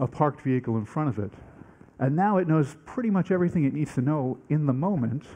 a parked vehicle in front of it. And now it knows pretty much everything it needs to know in the moment,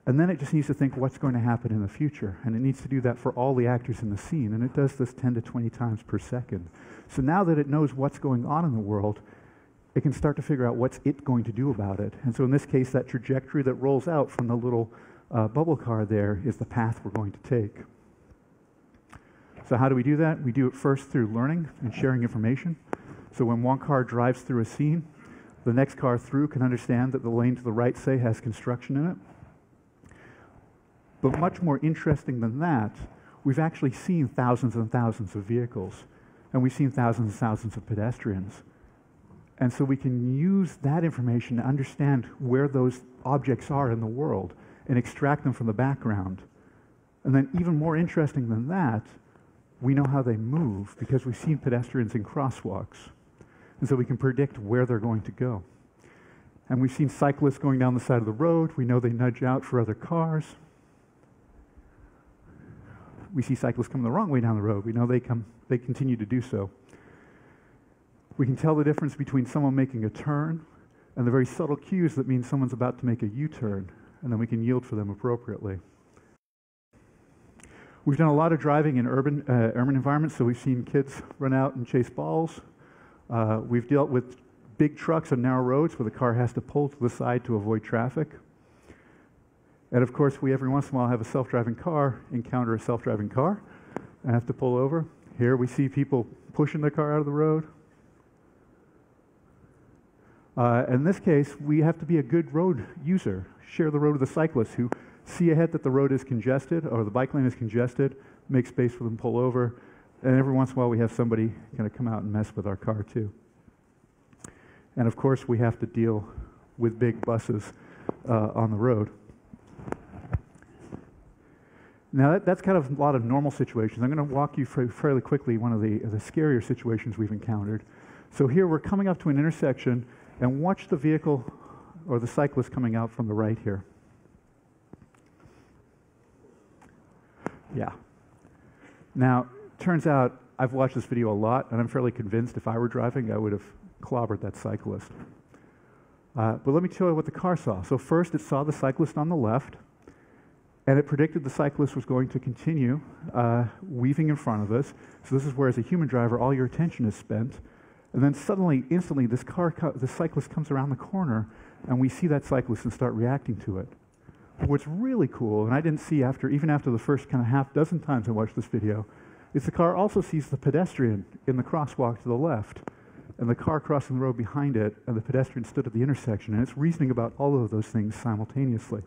and then it just needs to think what's going to happen in the future. And it needs to do that for all the actors in the scene, and it does this 10 to 20 times per second. So now that it knows what's going on in the world, it can start to figure out what's it going to do about it. And so in this case, that trajectory that rolls out from the little bubble car there is the path we're going to take. So how do we do that? We do it first through learning and sharing information. So when one car drives through a scene, the next car through can understand that the lane to the right, say, has construction in it. But much more interesting than that, we've actually seen thousands and thousands of vehicles, and we've seen thousands and thousands of pedestrians. And so we can use that information to understand where those objects are in the world and extract them from the background. And then even more interesting than that, we know how they move because we've seen pedestrians in crosswalks. And so we can predict where they're going to go. And we've seen cyclists going down the side of the road. We know they nudge out for other cars. We see cyclists come the wrong way down the road. We know they continue to do so. We can tell the difference between someone making a turn and the very subtle cues that mean someone's about to make a U-turn, and then we can yield for them appropriately. We've done a lot of driving in urban environments, so we've seen kids run out and chase balls. We've dealt with big trucks on narrow roads where the car has to pull to the side to avoid traffic. And of course, we every once in a while have a self-driving car encounter a self-driving car and have to pull over. Here we see people pushing their car out of the road. In this case, we have to be a good road user, share the road with the cyclists who see ahead that the road is congested or the bike lane is congested, make space for them to pull over, and every once in a while we have somebody kind of come out and mess with our car too. And of course, we have to deal with big buses on the road. Now that's kind of a lot of normal situations. I'm going to walk you through fairly quickly one of the scarier situations we've encountered. So here we're coming up to an intersection, and watch the vehicle or the cyclist coming out from the right here. Yeah. Now, turns out I've watched this video a lot, and I'm fairly convinced if I were driving, I would have clobbered that cyclist. But let me tell you what the car saw. So first, it saw the cyclist on the left, and it predicted the cyclist was going to continue weaving in front of us. So this is where, as a human driver, all your attention is spent. And then suddenly, instantly, the cyclist comes around the corner, and we see that cyclist and start reacting to it. But what's really cool, and I didn't see even after the first kind of half dozen times I watched this video, is the car also sees the pedestrian in the crosswalk to the left, and the car crossing the road behind it, and the pedestrian stood at the intersection, and it's reasoning about all of those things simultaneously.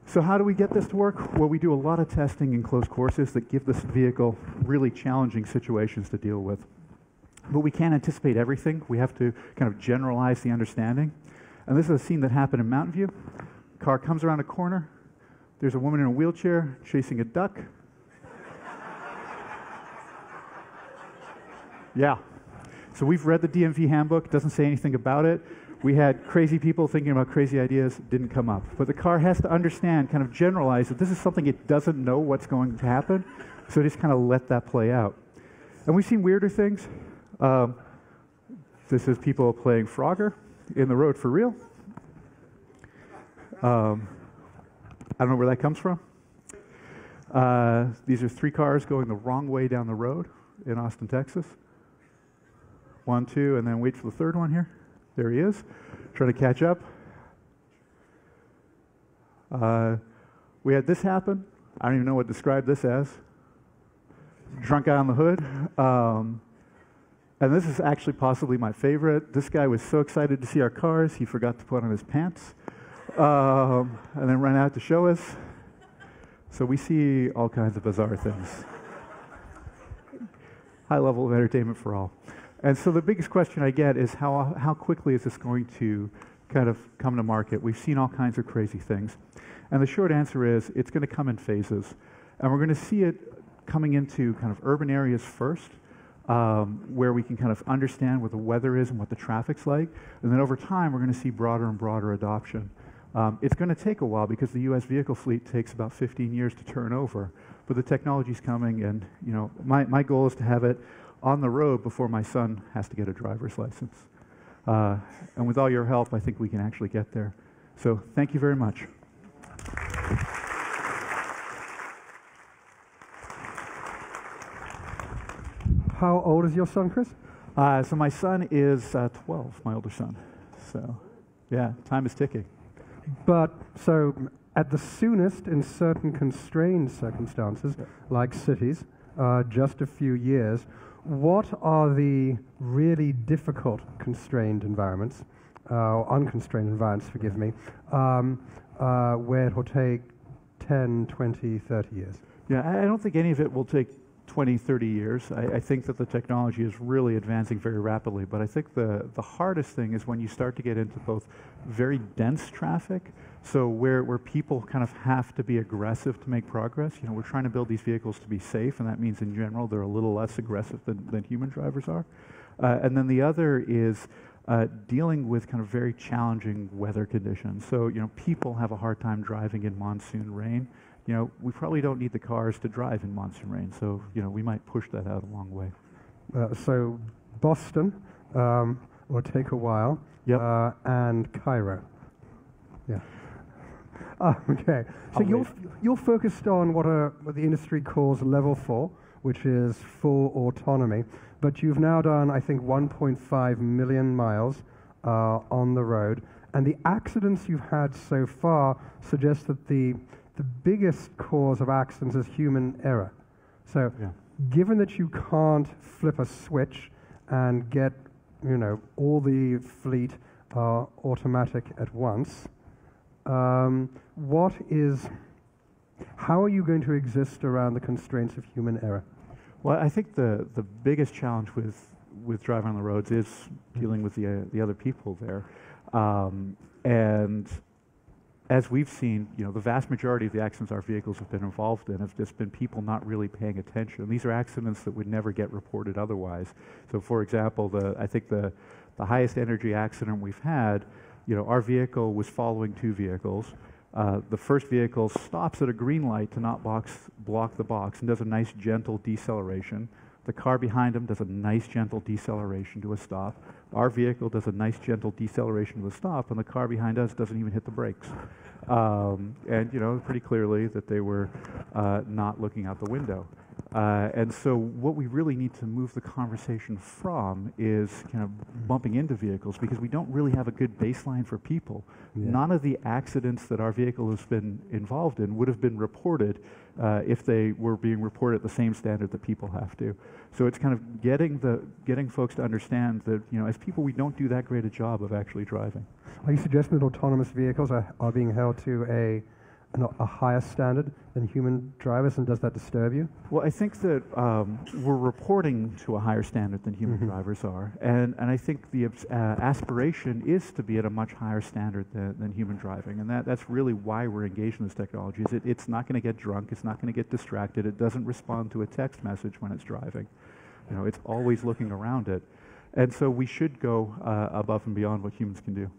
So how do we get this to work? Well, we do a lot of testing in closed courses that give this vehicle really challenging situations to deal with. But we can't anticipate everything. We have to kind of generalize the understanding. And this is a scene that happened in Mountain View. Car comes around a corner. There's a woman in a wheelchair chasing a duck. Yeah. So we've read the DMV handbook. It doesn't say anything about it. We had crazy people thinking about crazy ideas, didn't come up. But the car has to understand, kind of generalize that this is something it doesn't know what's going to happen, so just kind of let that play out. And we've seen weirder things. This is people playing Frogger in the road for real. I don't know where that comes from. These are 3 cars going the wrong way down the road in Austin, Texas. 1, 2, and then wait for the third one here. There he is, trying to catch up. We had this happen. I don't even know what to describe this as. Drunk guy on the hood. And this is actually possibly my favorite. This guy was so excited to see our cars, he forgot to put on his pants, and then ran out to show us. So we see all kinds of bizarre things. High level of entertainment for all. And so the biggest question I get is how quickly is this going to kind of come to market? We've seen all kinds of crazy things. And the short answer is it's going to come in phases. And we're going to see it coming into kind of urban areas first, where we can kind of understand what the weather is and what the traffic's like. And then over time, we're going to see broader and broader adoption. It's going to take a while because the US vehicle fleet takes about 15 years to turn over. but the technology's coming, and my goal is to have it on the road before my son has to get a driver's license. And with all your help, I think we can actually get there. So thank you very much. How old is your son, Chris? So my son is 12, my older son. So yeah, time is ticking. But so at the soonest, in certain constrained circumstances, like cities, just a few years, what are the really difficult constrained environments, unconstrained environments, forgive me, where it will take 10, 20, 30 years? Yeah, I don't think any of it will take 20, 30 years. I think that the technology is really advancing very rapidly, but I think the hardest thing is when you start to get into both very dense traffic, so where people kind of have to be aggressive to make progress. We're trying to build these vehicles to be safe, and that means in general they're a little less aggressive than human drivers are. And then the other is dealing with kind of very challenging weather conditions. So people have a hard time driving in monsoon rain. We probably don't need the cars to drive in monsoon rain, so we might push that out a long way. So Boston will take a while. Yep. And Cairo. Yeah. Okay. So you're focused on what the industry calls level 4, which is full autonomy. But you've now done, I think, 1.5 million miles on the road, and the accidents you've had so far suggest that the biggest cause of accidents is human error. So given that you can't flip a switch and get all the fleet automatic at once, how are you going to exist around the constraints of human error? Well, I think the biggest challenge with driving on the roads is dealing with the other people there. And as we've seen, the vast majority of the accidents our vehicles have been involved in have just been people not really paying attention. And these are accidents that would never get reported otherwise. So for example, I think the highest energy accident we've had, our vehicle was following two vehicles. The first vehicle stops at a green light to not block the box and does a nice gentle deceleration. The car behind him does a nice gentle deceleration to a stop. Our vehicle does a nice gentle deceleration to a stop, and the car behind us doesn't even hit the brakes. And pretty clearly that they were not looking out the window. And so what we really need to move the conversation from is kind of bumping into vehicles, because we don't really have a good baseline for people. Yeah. None of the accidents that our vehicle has been involved in would have been reported if they were being reported at the same standard that people have to. So it's kind of getting folks to understand that as people we don't do that great a job of actually driving. Are you suggesting that autonomous vehicles are being held to a higher standard than human drivers, and does that disturb you? Well, I think that we're reporting to a higher standard than human drivers are, and I think the aspiration is to be at a much higher standard than human driving, and that's really why we're engaged in this technology. It's not going to get drunk, it's not going to get distracted, it doesn't respond to a text message when it's driving. It's always looking around it, and so we should go above and beyond what humans can do.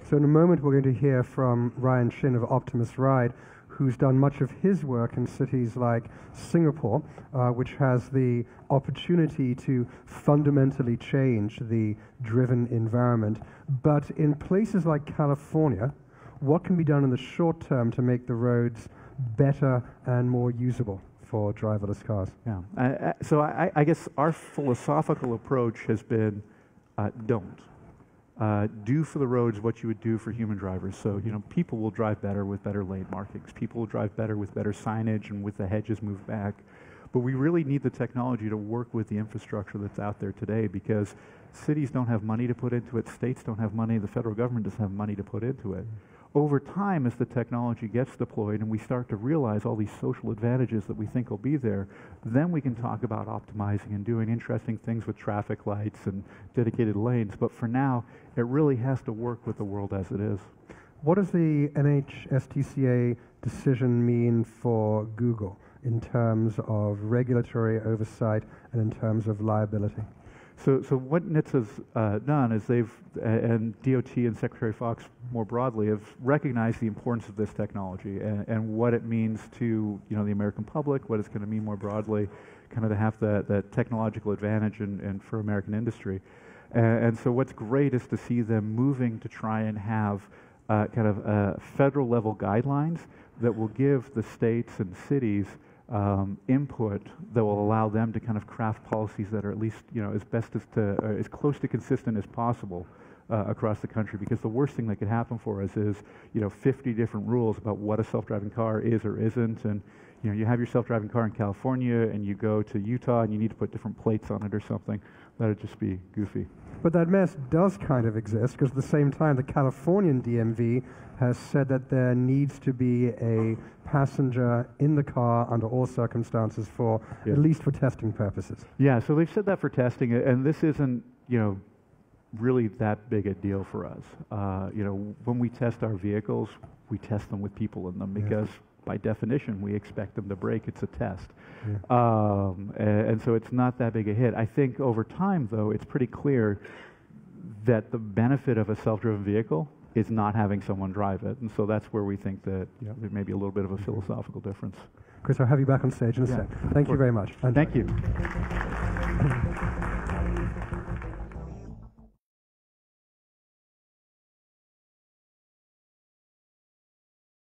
So in a moment we're going to hear from Ryan Shin of Optimus Ride, who's done much of his work in cities like Singapore, which has the opportunity to fundamentally change the driven environment. But in places like California, what can be done in the short term to make the roads better and more usable for driverless cars? Yeah. So I guess our philosophical approach has been don't. Do for the roads what you would do for human drivers. So, people will drive better with better lane markings. People will drive better with better signage and with the hedges moved back. But we really need the technology to work with the infrastructure that's out there today, because cities don't have money to put into it, states don't have money, the federal government doesn't have money to put into it. Over time, as the technology gets deployed and we start to realize all these social advantages that we think will be there, then we can talk about optimizing and doing interesting things with traffic lights and dedicated lanes. But for now, it really has to work with the world as it is. What does the NHTSA decision mean for Google in terms of regulatory oversight and in terms of liability? So what NHTSA's done is and DOT and Secretary Fox more broadly have recognized the importance of this technology and what it means to the American public, what it's going to mean more broadly, kind of to have that technological advantage and for American industry. And so what's great is to see them moving to try and have kind of federal level guidelines that will give the states and cities input that will allow them to kind of craft policies that are at least as close to consistent as possible across the country. Because the worst thing that could happen for us is 50 different rules about what a self-driving car is or isn't, and you have your self-driving car in California and you go to Utah and you need to put different plates on it or something. That'd just be goofy. But that mess does kind of exist, because at the same time the Californian DMV has said that there needs to be a passenger in the car under all circumstances at least for testing purposes. Yeah, so they've said that for testing, and this isn't, really that big a deal for us. When we test our vehicles, we test them with people in them because by definition we expect them to brake. It's a test. Yeah. And so it's not that big a hit. I think over time, though, it's pretty clear that the benefit of a self-driven vehicle is not having someone drive it. And so that's where we think that there may be a little bit of a philosophical difference. Chris, I'll have you back on stage in a sec. Thank you very much. Thank you.